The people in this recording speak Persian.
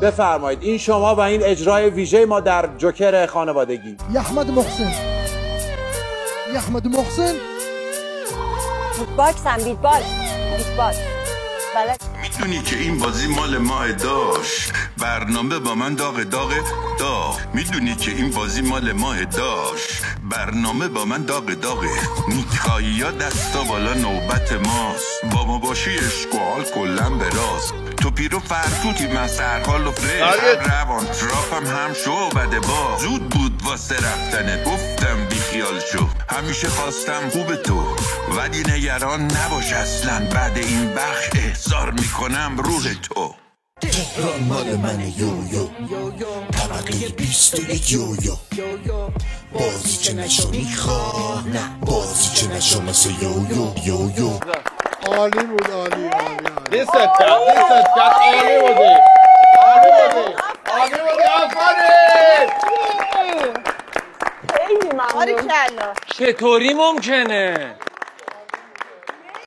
بفرمایید این شما و این اجرای ویژه ما در جوکر خانوادگی. احمد محسن باکس هم بیت باکس بلد. میدونی که این بازی مال ماه داشت برنامه با من داغ میدونی که این بازی مال ماه داشت برنامه با من داغ میخوایی یا دستا بالا نوبت ماست با ما باشی اشکال کلن به راست تو پیرو فرتوتی من سرحال و فریش روان تراپم هم شو بده با زود بود واسه رفتنه گفتم بیخیال شو همیشه خواستم خوب تو ولی نگران نباش اصلا بعد این بخش احضار میکنم روح تو تهران مال منه یو طبقه 21 یو بازی چه نشو میخواه نه بازی چه نشو مثل یو عالی بود عالی دیست کرد عالی بودی آفرین خیلی ممنون. چطوری ممکنه؟